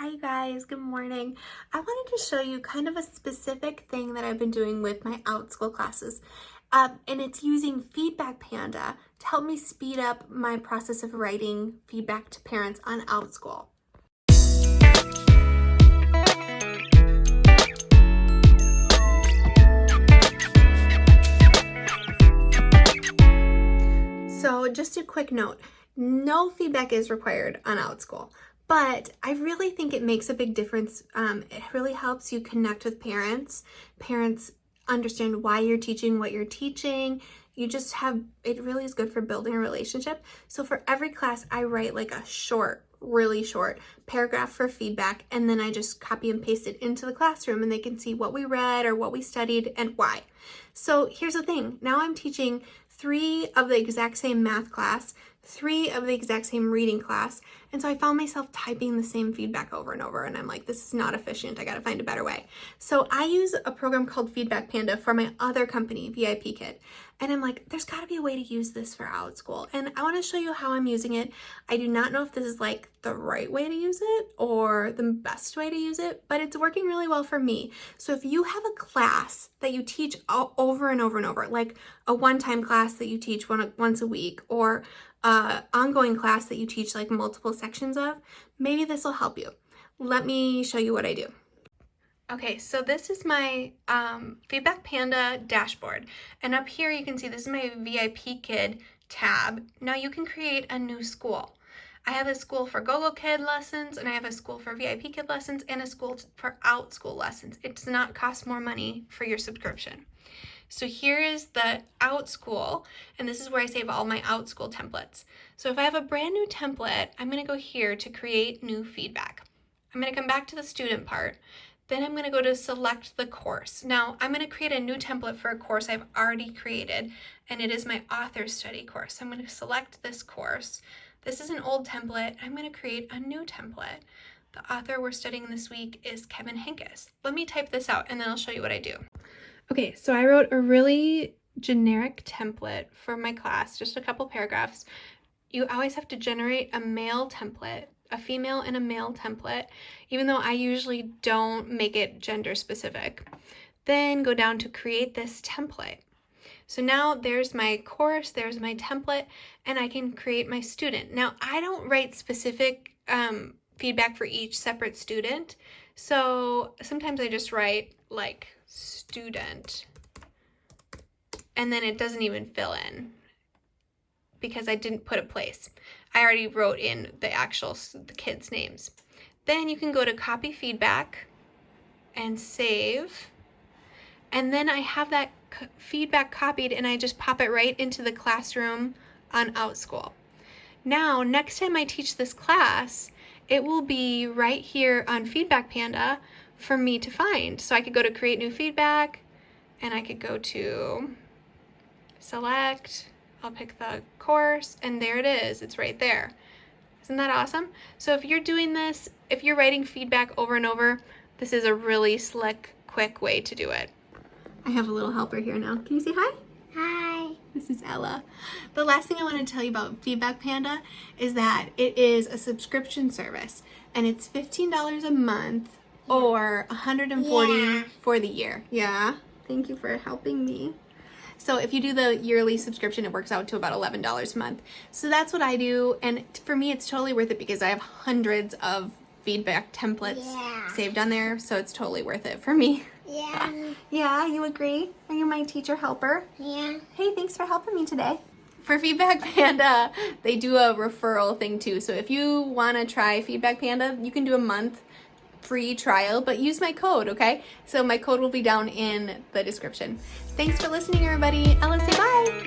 Hi guys, good morning. I wanted to show you kind of a specific thing that I've been doing with my Outschool classes. And it's using Feedback Panda to help me speed up my process of writing feedback to parents on Outschool. So just a quick note, no feedback is required on Outschool. But I really think it makes a big difference. It really helps you connect with parents. Parents understand why you're teaching what you're teaching. It really is good for building a relationship. So for every class, I write like a really short paragraph for feedback, and then I just copy and paste it into the classroom and they can see what we read or what we studied and why. So here's the thing. Now I'm teaching 3 of the exact same math class, 3 of the exact same reading class. And so I found myself typing the same feedback over and over. And I'm like, this is not efficient. I got to find a better way. So I use a program called Feedback Panda for my other company, VIPKID. And I'm like, there's got to be a way to use this for Outschool. And I want to show you how I'm using it. I do not know if this is like the right way to use it or the best way to use it, but it's working really well for me. So if you have a class that you teach over and over and over, like a one-time class that you teach once a week, or ongoing class that you teach like multiple sections of, maybe this will help you. Let me show you what I do. Okay, so this is my Feedback Panda dashboard, and up here you can see this is my VIPKID tab. Now you can create a new school. I have a school for GOGOKID lessons, and I have a school for VIPKID lessons, and a school for Outschool lessons. It does not cost more money for your subscription. So here is the Outschool, and this is where I save all my Outschool templates. So if I have a brand new template, I'm going to go here to create new feedback. I'm going to come back to the student part. Then I'm going to go to select the course. Now I'm going to create a new template for a course I've already created, and it is my author study course. So I'm going to select this course. This is an old template. I'm going to create a new template. The author we're studying this week is Kevin Hinkes. Let me type this out and then I'll show you what I do. Okay, so I wrote a really generic template for my class, just a couple paragraphs. You always have to generate a male template, a female and a male template, even though I usually don't make it gender specific. Then go down to create this template. So now there's my course, there's my template, and I can create my student. Now I don't write specific feedback for each separate student. So sometimes I just write like student, and then it doesn't even fill in because I didn't put a place. I already wrote in the kids' names. Then you can go to copy feedback and save. And then I have that feedback copied and I just pop it right into the classroom on Outschool. Now, next time I teach this class, it will be right here on Feedback Panda for me to find. So I could go to create new feedback and I could go to select, I'll pick the course, and there it is. It's right there. Isn't that awesome? So if you're doing this, if you're writing feedback over and over, this is a really slick, quick way to do it. I have a little helper here now. Can you say hi? Hi. This is Ella. The last thing I want to tell you about Feedback Panda is that it is a subscription service, and it's $15 a month or $140 for the year. Yeah. Thank you for helping me. So if you do the yearly subscription, it works out to about $11 a month. So that's what I do. And for me, it's totally worth it because I have hundreds of feedback templates saved on there. So it's totally worth it for me. Yeah. Yeah, you agree? Are you my teacher helper? Yeah. Hey, thanks for helping me today. For Feedback Panda, they do a referral thing too. So if you want to try Feedback Panda, you can do a month free trial, but use my code, okay? So my code will be down in the description. Thanks for listening, everybody. Ella, say bye.